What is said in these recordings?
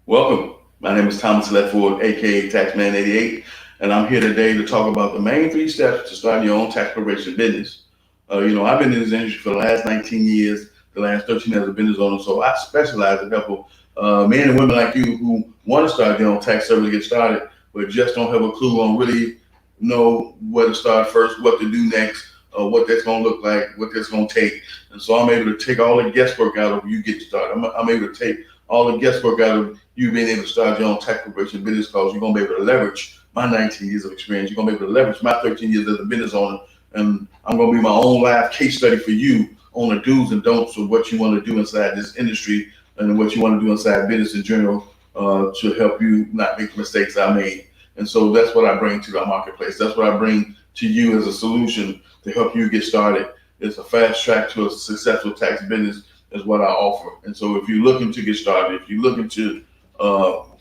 Welcome. My name is Thomas Ledford, aka Taxman88, and I'm here today to talk about the main three steps to starting your own tax preparation business. I've been in this industry for the last 19 years, the last 13 as a business owner, so I specialize in helping men and women like you who want to start their own tax service get started, but just don't have a clue on really know where to start first, what to do next, what that's going to look like, what that's going to take. And so I'm able to take all the guesswork out of you get started. I'm able to take all the guesswork out of you being able to start your own tax preparation business because you're going to be able to leverage my 19 years of experience. You're going to be able to leverage my 13 years as a business owner. And I'm going to be my own live case study for you on the do's and don'ts of what you want to do inside this industry and what you want to do inside business in general to help you not make the mistakes I made. And so that's what I bring to the marketplace. That's what I bring to you as a solution to help you get started. It's a fast track to a successful tax business is what I offer. And so if you're looking to get started, if you're looking to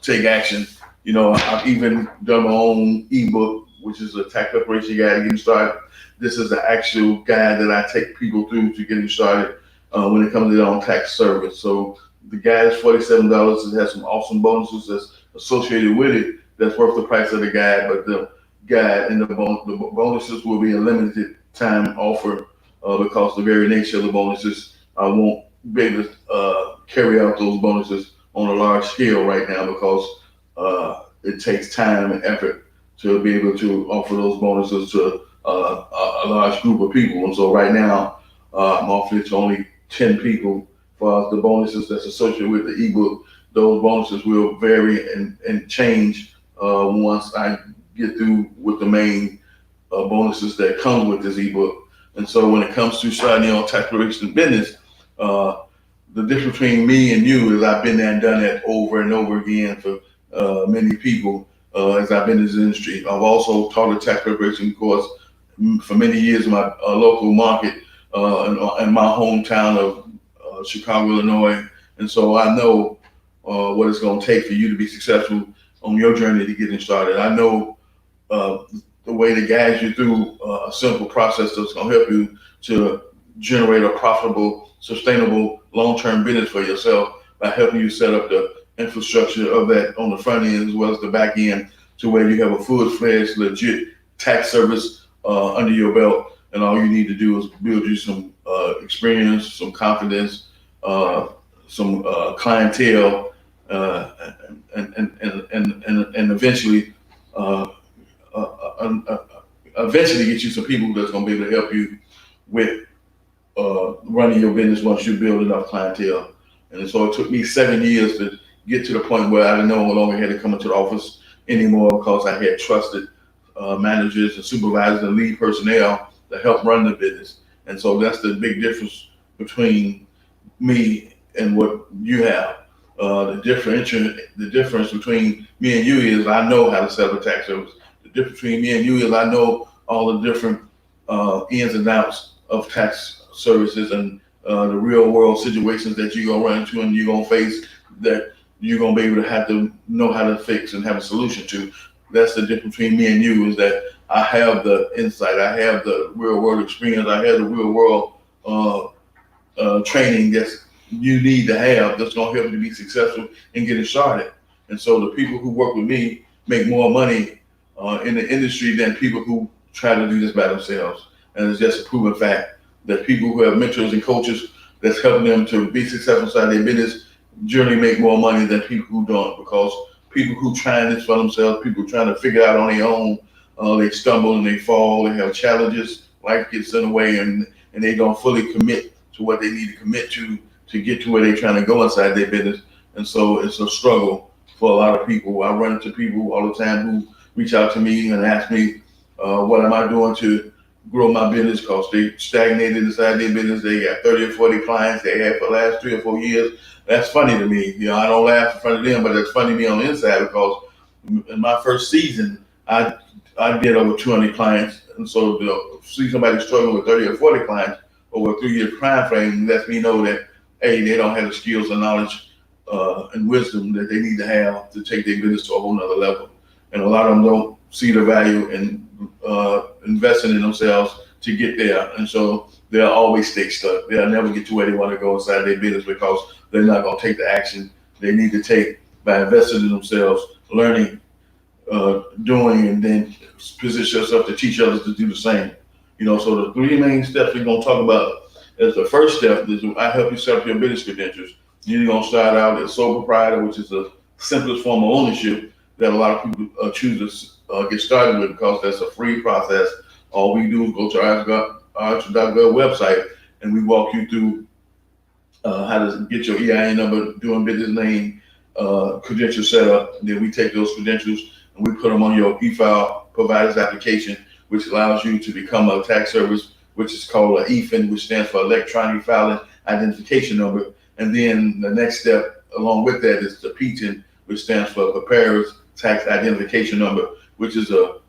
take action, I've even done my own ebook, which is a tax preparation guide getting started. This is the actual guide that I take people through to getting started when it comes to their own tax service. So the guide is $47. It has some awesome bonuses that's associated with it that's worth the price of the guide. But the guide and the bonuses will be a limited time offer because the very nature of the bonuses, I won't be able to carry out those bonuses on a large scale right now because it takes time and effort to be able to offer those bonuses to a large group of people. And so right now, I'm offering it to only 10 people for the bonuses that's associated with the ebook. Those bonuses will vary and change once I get through with the main bonuses that come with this ebook. And so when it comes to starting your own tax preparation business, the difference between me and you is I've been there and done that over and over again for many people as I've been in this industry. I've also taught a tax preparation course for many years in my local market in my hometown of Chicago, Illinois. And so I know what it's going to take for you to be successful on your journey to getting started. I know uh, the way to guide you through a simple process that's going to help you to generate a profitable, sustainable, long-term business for yourself by helping you set up the infrastructure of that on the front end as well as the back end to where you have a full-fledged, legit tax service under your belt. And all you need to do is build you some experience, some confidence, some clientele, and eventually uh, eventually get you some people that's going to be able to help you with running your business once you build enough clientele. And so it took me 7 years to get to the point where I no longer had to come into the office anymore because I had trusted managers and supervisors and lead personnel to help run the business. And so that's the big difference between me and what you have. The difference between me and you is I know how to set up a tax service. The difference between me and you is I know all the different ins and outs of tax services and the real world situations that you're gonna run into and you're gonna face that you're gonna be able to have to know how to fix and have a solution to. That's the difference between me and you is that I have the insight, I have the real world experience, I have the real world training that's you need to have that's gonna help you be successful in getting started. And so the people who work with me make more money in the industry than people who try to do this by themselves. And it's just a proven fact that people who have mentors and coaches that's helping them to be successful inside their business generally make more money than people who don't because people who try this for themselves, people trying to figure it out on their own, they stumble and they fall, they have challenges, life gets in the way and they don't fully commit to what they need to commit to get to where they're trying to go inside their business. And so it's a struggle for a lot of people. I run into people all the time who reach out to me and ask me, what am I doing to grow my business because they stagnated inside their business. They got 30 or 40 clients they had for the last 3 or 4 years. That's funny to me. I don't laugh in front of them, but that's funny to me on the inside because in my first season, I did over 200 clients. And so to see somebody struggling with 30 or 40 clients over a 3 year time frame lets me know that, A, they don't have the skills and knowledge and wisdom that they need to have to take their business to a whole nother level. And a lot of them don't see the value in investing in themselves to get there. And so they'll always stay stuck. They'll never get to where they want to go inside their business because they're not going to take the action they need to take by investing in themselves, learning, doing, and then position yourself to teach others to do the same. So the three main steps we're gonna talk about is the first step is I help you set up your business credentials. You're gonna start out as sole proprietor, which is the simplest form of ownership that a lot of people choose to get started with because that's a free process. All we do is go to our arch.gov website and we walk you through how to get your EIN number, doing business name, credential setup. And then we take those credentials and we put them on your e-file provider's application, which allows you to become a tax service, which is called an EFIN, which stands for Electronic Filing Identification Number. And then the next step along with that is the PTIN, which stands for Preparer's Tax Identification Number, which is a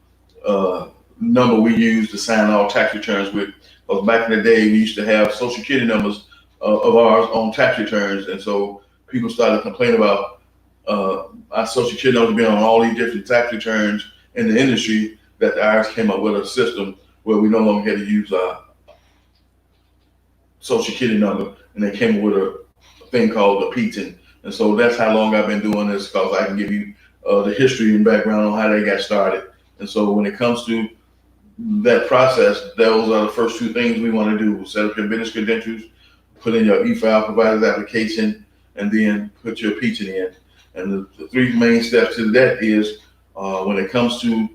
number we use to sign all tax returns with. Because back in the day, we used to have social security numbers of ours on tax returns. And so people started complaining about our social security numbers being on all these different tax returns in the industry, that the IRS came up with a system where we no longer had to use our social security number, and they came up with a thing called the PTIN. And so that's how long I've been doing this, because I can give you the history and background on how they got started. And so when it comes to that process, those are the first two things we want to do: set up your business credentials, put in your e-file provider's application, and then put your PTIN in. And the three main steps to that is when it comes to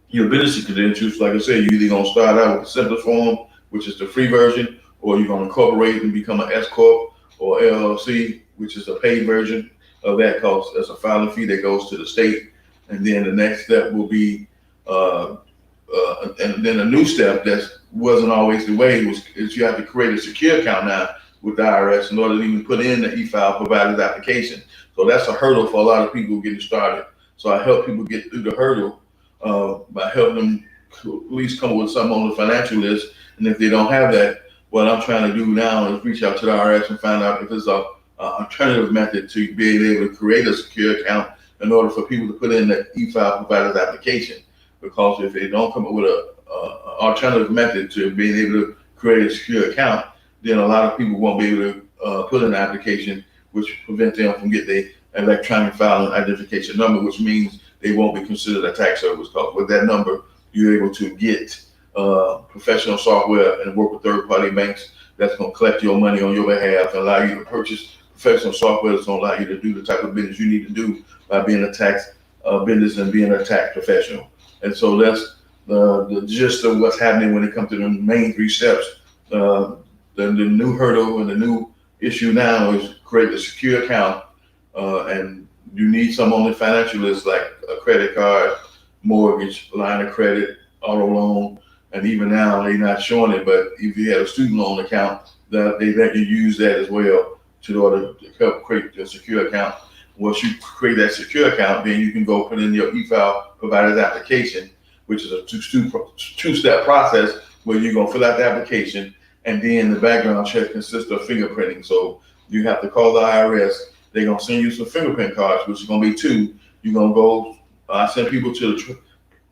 your business credentials, like I said, you're either gonna start out with the simplest form, which is the free version, or you're gonna incorporate and become an S Corp or LLC, which is the paid version of that, cost. That's a filing fee that goes to the state. And then the next step will be, and then a new step that wasn't always the way is you have to create a secure account now with the IRS in order to even put in the e-file provider's application. So that's a hurdle for a lot of people getting started. So I help people get through the hurdle by helping them at least come up with something on the financial list. And if they don't have that, what I'm trying to do now is reach out to the IRS and find out if there's an alternative method to being able to create a secure account in order for people to put in the e-file provider's application. Because if they don't come up with an alternative method to being able to create a secure account, then a lot of people won't be able to put in an application, which prevents them from getting the electronic filing identification number, which means they won't be considered a tax service. Because with that number, you're able to get professional software and work with third-party banks that's going to collect your money on your behalf and allow you to purchase professional software that's going to allow you to do the type of business you need to do by being a tax business and being a tax professional. And so that's the gist of what's happening when it comes to the main three steps. The new hurdle and the new issue now is create a secure account, and you need some on the financial list like a credit card, mortgage, line of credit, auto loan, and even now they're not showing it, but if you have a student loan account, that they let you use that as well in order to help create a secure account. Once you create that secure account, then you can go put in your e-file provider's application, which is a two-step process where you're gonna fill out the application, and then the background check consists of fingerprinting. So you have to call the IRS. They're gonna send you some fingerprint cards, which is gonna be two. You're gonna go. I send people to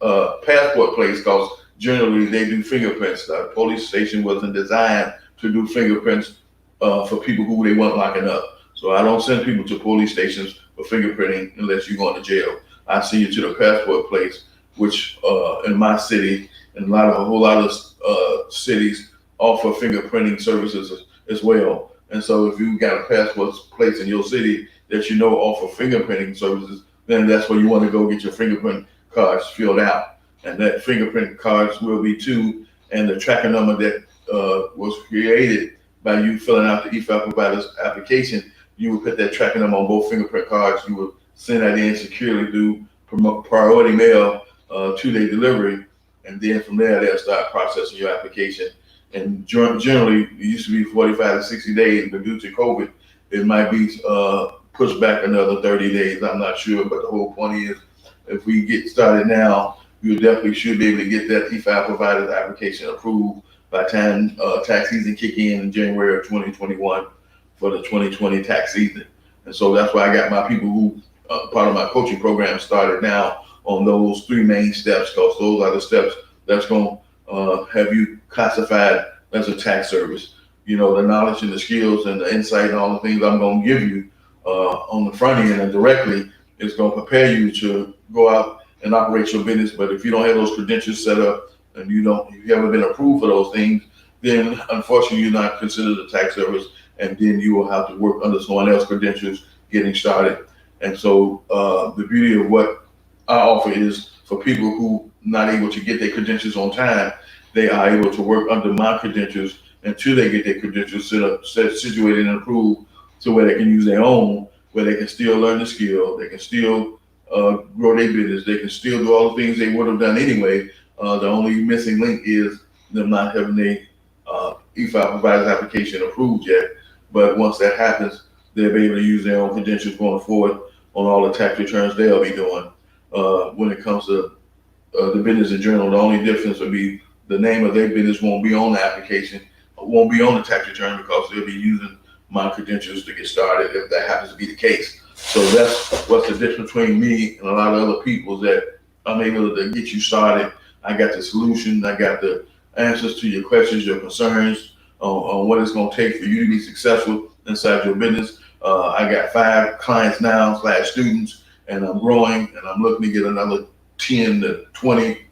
the passport place because generally they do fingerprints. The police station wasn't designed to do fingerprints for people who they weren't locking up. So I don't send people to police stations for fingerprinting unless you're going to jail. I send you to the passport place, which in my city and a whole lot of cities offer fingerprinting services as well. And so if you got a passport place in your city that you know offer fingerprinting services, then that's where you want to go get your fingerprint cards filled out. And that fingerprint cards will be two, and the tracking number that was created by you filling out the e-file provider's application, you would put that tracking number on both fingerprint cards. You would send that in securely through priority mail, 2-day delivery, and then from there they'll start processing your application. And generally, it used to be 45 to 60 days, but due to COVID, it might be pushed back another 30 days. I'm not sure, but the whole point is, if we get started now, you definitely should be able to get that e-file provider's application approved by the time tax season kick in January of 2021 for the 2020 tax season. And so that's why I got my people who part of my coaching program started now on those three main steps, because those are the steps that's going to have you classified as a tax service. You know, the knowledge and the skills and the insight and all the things I'm going to give you on the front end and directly, it's going to prepare you to go out and operate your business. But if you don't have those credentials set up and you haven't been approved for those things, then unfortunately you're not considered a tax service, and then you will have to work under someone else's credentials getting started. And so the beauty of what I offer is for people who not able to get their credentials on time, they are able to work under my credentials until they get their credentials situated and approved to where they can use their own, where they can still learn the skill, they can still grow their business, they can still do all the things they would have done anyway. The only missing link is them not having their e-file provider's application approved yet. But once that happens, they'll be able to use their own credentials going forward on all the tax returns they'll be doing. When it comes to the business in general, the only difference would be the name of their business won't be on the application, won't be on the tax return, because they'll be using my credentials to get started if that happens to be the case. So that's what's the difference between me and a lot of other people, that I'm able to get you started. I got the solution, I got the answers to your questions, your concerns on what it's going to take for you to be successful inside your business. I got 5 clients now / students, and I'm growing, and I'm looking to get another 10 to 20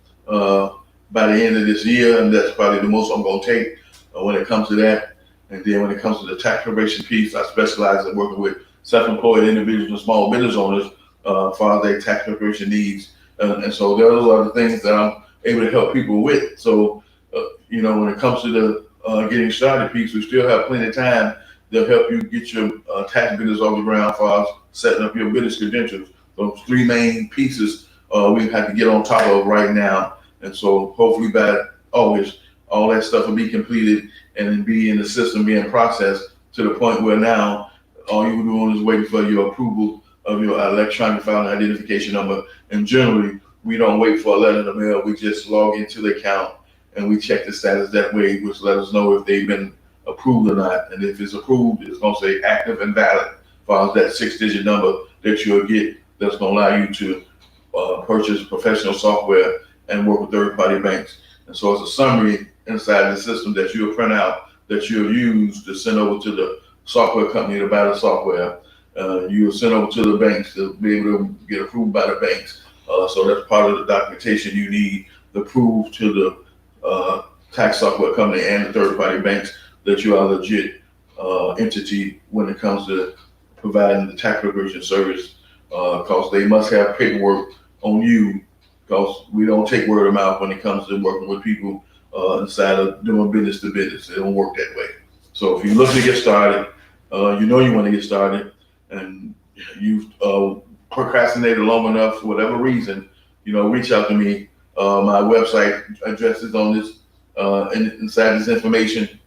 by the end of this year, and that's probably the most I'm going to take when it comes to that. And then when it comes to the tax preparation piece, I specialize in working with self-employed individuals and small business owners as far as their tax preparation needs. And so those are the things that I'm able to help people with. So, when it comes to the getting started piece, we still have plenty of time. They'll help you get your tax business off the ground as far as setting up your business credentials. Those 3 main pieces we have to get on top of right now. And so hopefully by August, all that stuff will be completed and then be in the system being processed to the point where now all you're doing is waiting for your approval of your electronic filing identification number. And generally, we don't wait for a letter in the mail. We just log into the account and we check the status that way, which let us know if they've been approved or not. And if it's approved, it's going to say active and valid as far as that 6-digit number that you'll get that's going to allow you to purchase professional software and work with third-party banks. And so it's a summary inside the system that you'll print out, that you'll use to send over to the software company to buy the software. You'll send over to the banks to be able to get approved by the banks. So that's part of the documentation you need to prove to the tax software company and the third-party banks that you are a legit entity when it comes to providing the tax preparation service, because they must have paperwork on you, because we don't take word of mouth when it comes to working with people inside of doing business to business. It don't work that way. So if you're looking to get started, you want to get started, and you've procrastinated long enough for whatever reason, reach out to me. My website address is on this, inside this information.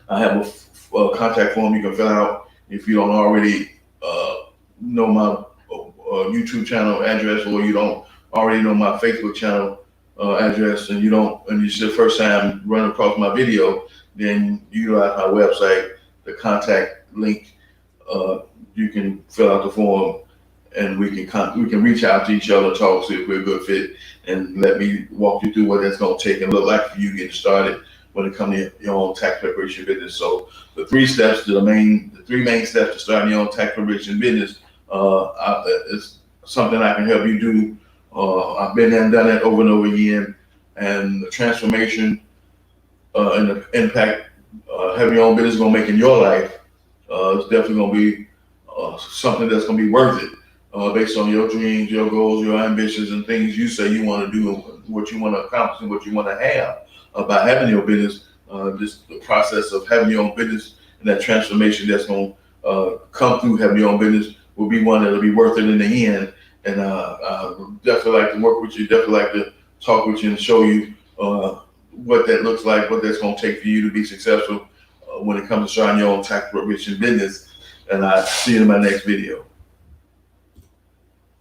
I have a contact form you can fill out if you don't already know my YouTube channel address, or you don't already know my Facebook channel address, and it's your first time running across my video, then utilize my website, the contact link. You can fill out the form, and we can reach out to each other, talk, see if we're a good fit, and let me walk you through what that's going to take and look like for you getting started when it comes to your own tax preparation business. So the 3 steps to the 3 main steps to starting your own tax preparation business is something I can help you do. I've been there and done that over and over again, and the transformation and the impact having your own business is going to make in your life is definitely going to be something that's going to be worth it, based on your dreams, your goals, your ambitions, and things you say you want to do, and what you want to accomplish, and what you want to have by having your business. Just the process of having your own business and that transformation that's going to come through having your own business will be one that'll be worth it in the end. And I definitely like to work with you, definitely like to talk with you and show you what that looks like, what that's going to take for you to be successful when it comes to starting your own tax preparation business. And I'll see you in my next video.